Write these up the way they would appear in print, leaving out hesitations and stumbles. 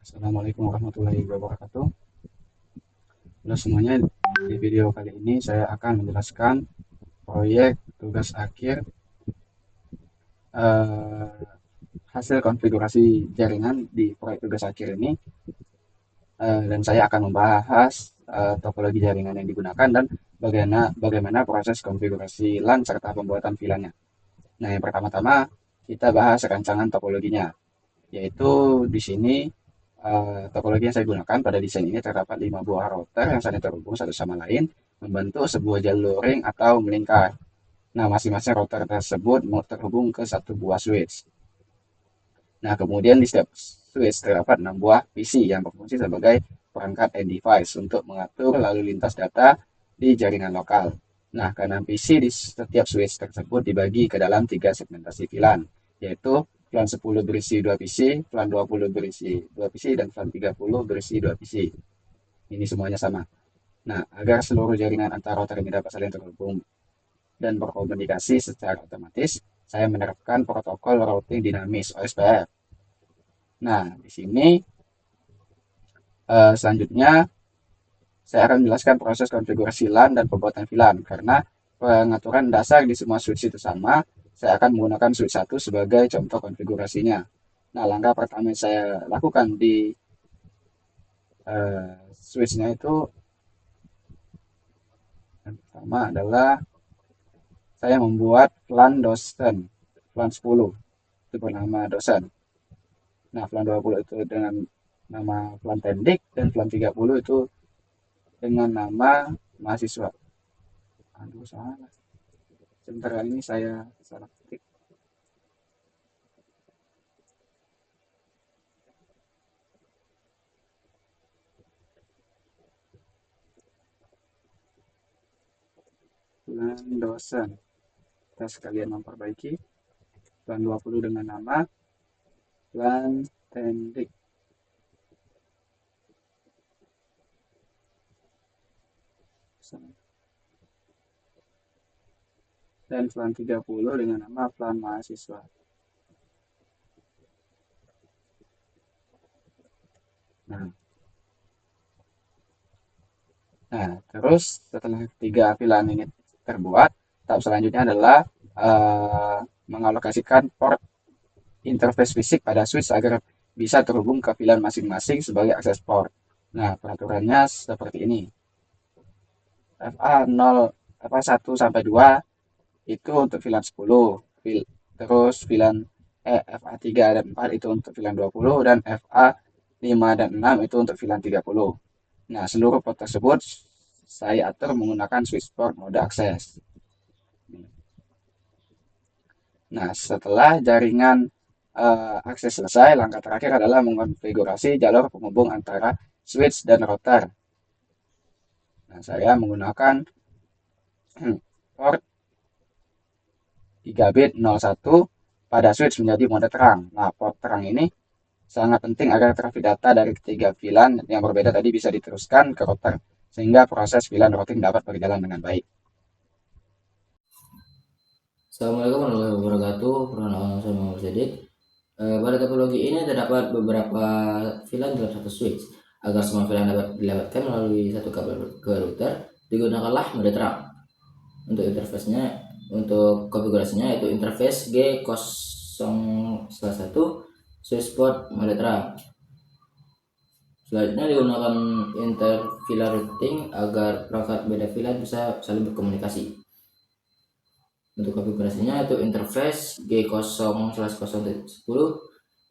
Assalamualaikum warahmatullahi wabarakatuh. Halo semuanya, di video kali ini saya akan menjelaskan proyek tugas akhir eh, hasil konfigurasi jaringan di proyek tugas akhir ini, dan saya akan membahas topologi jaringan yang digunakan dan bagaimana proses konfigurasi LAN serta pembuatan VLAN-nya. Nah, yang pertama-tama kita bahas rancangan topologinya, yaitu di sini topologi yang saya gunakan pada desain ini terdapat 5 buah router yang saling terhubung satu sama lain membentuk sebuah jalur ring atau melingkar. Nah, masing-masing router tersebut mau terhubung ke satu buah switch. Nah, kemudian di setiap switch terdapat 6 buah PC yang berfungsi sebagai perangkat end device untuk mengatur lalu lintas data di jaringan lokal. Nah, keenam PC di setiap switch tersebut dibagi ke dalam tiga segmentasi VLAN, yaitu VLAN 10 berisi 2 PC, VLAN 20 berisi 2 PC, dan VLAN 30 berisi 2 PC. Ini semuanya sama. Nah, agar seluruh jaringan antar router ini dapat saling terhubung dan berkomunikasi secara otomatis, saya menerapkan protokol routing dinamis OSPF. Nah, di sini selanjutnya saya akan menjelaskan proses konfigurasi LAN dan pembuatan VLAN karena pengaturan dasar di semua switch itu sama. Saya akan menggunakan switch satu sebagai contoh konfigurasinya. Nah, langkah pertama yang saya lakukan di switch-nya itu yang pertama adalah saya membuat VLAN dosen, VLAN 10 itu bernama dosen. Nah, VLAN 20 itu dengan nama VLAN tendik dan VLAN 30 itu dengan nama mahasiswa. Aduh, salah. Sebentar kali ini saya salah ketik. VLAN dosen. Kita sekalian memperbaiki. VLAN 20 dengan nama VLAN tendik. Dan VLAN 30 dengan nama VLAN mahasiswa. Nah, terus setelah tiga VLAN ini terbuat, tahap selanjutnya adalah eh, mengalokasikan port interface fisik pada switch agar bisa terhubung ke VLAN masing-masing sebagai akses port. Nah, peraturannya seperti ini. FA 0, FA 1 sampai 2 itu untuk VLAN 10, terus VLAN FA 3 dan 4 itu untuk VLAN 20, dan FA 5 dan 6 itu untuk VLAN 30. Nah, seluruh port tersebut saya atur menggunakan switch port mode akses. Nah, setelah jaringan akses selesai, langkah terakhir adalah mengonfigurasi jalur penghubung antara switch dan router. Nah, saya menggunakan port 3 bit 01 pada switch menjadi mode terang. Nah, port terang ini sangat penting agar trafik data dari ketiga VLAN yang berbeda tadi bisa diteruskan ke router, sehingga proses VLAN routing dapat berjalan dengan baik. Assalamualaikum warahmatullahi wabarakatuh. Perkenalkan saya Muhammad Sidik. Pada topologi ini terdapat beberapa VLAN dalam satu switch. Agar semua VLAN dapat dilewatkan melalui satu kabel ke router, digunakanlah mode terang. Untuk interface-nya, untuk konfigurasinya yaitu interface G0/1 switch port mode terang. Selanjutnya digunakan inter VLAN routing agar perangkat beda VLAN bisa saling berkomunikasi. Untuk konfigurasinya itu interface G0/0.10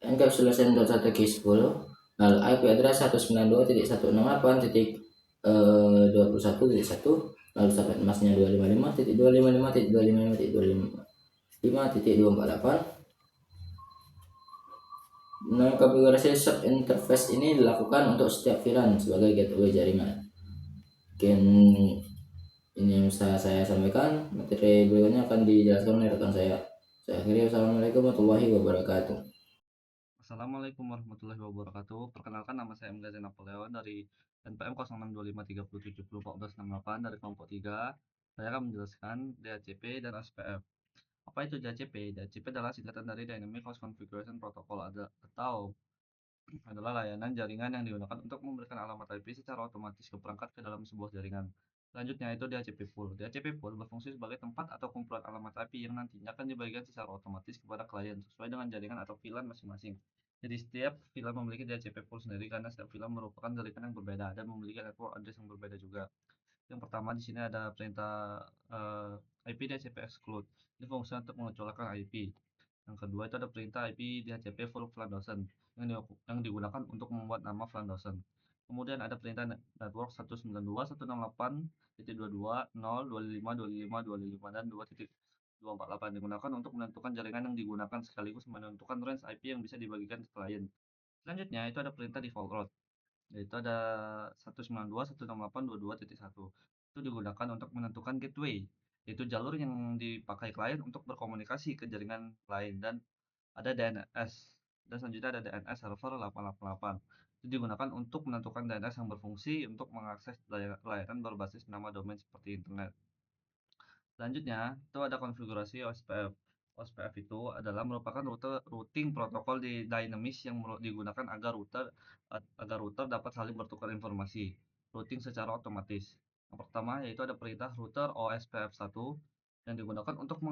encapsulation strategi 10, lalu IP address 192.168.21.1, lalu subnet masknya 255.255.255.255.248. Nah, konfigurasi sub interface ini dilakukan untuk setiap VLAN sebagai gateway jaringan. Mungkin ini yang bisa saya sampaikan. Materi berikutnya akan dijelaskan oleh rekan saya. Saya akhiri. Wassalamualaikum warahmatullahi wabarakatuh. Assalamualaikum warahmatullahi wabarakatuh. Perkenalkan, nama saya Emga Napoleon dari NPM 062530701468 dari kelompok 3. Saya akan menjelaskan DHCP dan SPF. Apa itu DHCP? DHCP adalah singkatan dari Dynamic Host Configuration Protocol atau adalah layanan jaringan yang digunakan untuk memberikan alamat IP secara otomatis ke perangkat ke dalam sebuah jaringan. Selanjutnya itu DHCP pool. DHCP pool berfungsi sebagai tempat atau kumpulan alamat IP yang nantinya akan dibagikan secara otomatis kepada klien sesuai dengan jaringan atau VLAN masing-masing. Jadi setiap VLAN memiliki DHCP pool sendiri karena setiap VLAN merupakan jaringan yang berbeda dan memiliki network address yang berbeda juga. Yang pertama di sini ada perintah IP DHCP exclude. Ini fungsi untuk mengecualikan IP. Yang kedua itu ada perintah IP DHCP full VLAN dosen yang digunakan untuk membuat nama VLAN dosen. Kemudian ada perintah network 192.168.22.0.25.25.25 dan 2.248 digunakan untuk menentukan jaringan yang digunakan sekaligus menentukan range IP yang bisa dibagikan ke klien. Selanjutnya itu ada perintah default route, yaitu ada 192.168.22.1. Itu digunakan untuk menentukan gateway, yaitu jalur yang dipakai klien untuk berkomunikasi ke jaringan lain, dan ada DNS. Dan selanjutnya ada DNS server 888. Itu digunakan untuk menentukan DNS yang berfungsi untuk mengakses layanan berbasis nama domain seperti internet. Selanjutnya, itu ada konfigurasi OSPF. OSPF itu adalah merupakan routing protokol dinamis yang digunakan agar router dapat saling bertukar informasi. Routing secara otomatis. Yang pertama yaitu ada perintah router OSPF1 yang digunakan untuk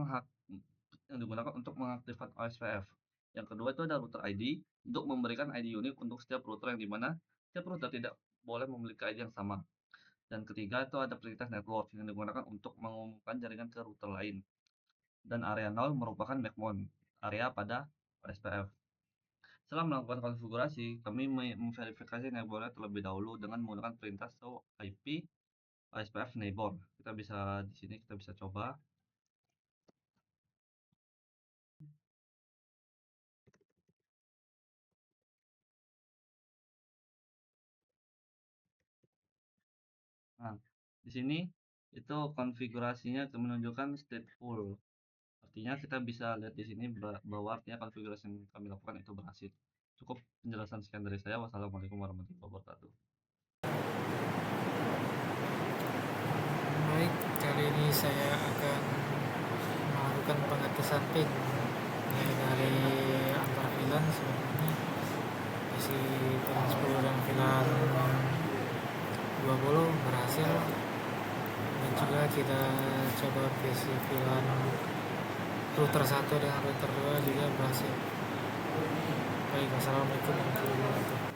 mengaktifkan OSPF. Yang kedua itu ada router ID untuk memberikan ID unik untuk setiap router yang dimana setiap router tidak boleh memiliki ID yang sama. Dan ketiga itu ada perintah network yang digunakan untuk mengumumkan jaringan ke router lain. Dan area 0 merupakan backbone area pada OSPF. Setelah melakukan konfigurasi, kami memverifikasi neighbornya terlebih dahulu dengan menggunakan perintah show IP OSPF neighbor. Di sini kita bisa coba. Nah, di sini itu konfigurasinya menunjukkan stateful. Artinya kita bisa lihat di sini bahwa artinya konfigurasi yang kami lakukan itu berhasil. Cukup penjelasan sekian dari saya. Wassalamualaikum warahmatullahi wabarakatuh. Baik, kali ini saya akan melakukan pengetesan pin dari antar VLAN sebelumnya isi VLAN 10 dan VLAN 20 berhasil, dan juga kita coba isi VLAN router 1 dengan router 2 juga berhasil. Baik, wassalamualaikum warahmatullahi wabarakatuh.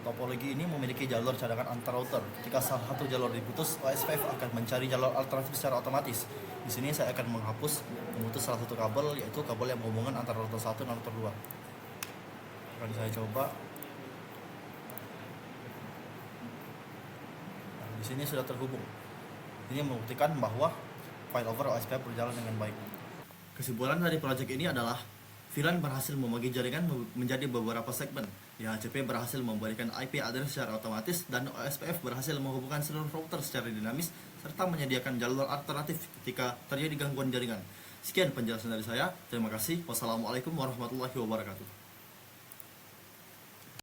Topologi ini memiliki jalur cadangan antar router. Jika salah satu jalur diputus, OSPF akan mencari jalur alternatif secara otomatis. Di sini saya akan memutus salah satu kabel, yaitu kabel yang menghubungkan antara router 1 dan router 2. Akan saya coba. Nah, di sini sudah terhubung. Ini membuktikan bahwa failover OSPF berjalan dengan baik. Kesimpulan dari proyek ini adalah VLAN berhasil membagi jaringan menjadi beberapa segmen. DHCP berhasil memberikan IP address secara otomatis, dan OSPF berhasil menghubungkan seluruh router secara dinamis serta menyediakan jalur alternatif ketika terjadi gangguan jaringan. Sekian penjelasan dari saya. Terima kasih. Wassalamualaikum warahmatullahi wabarakatuh.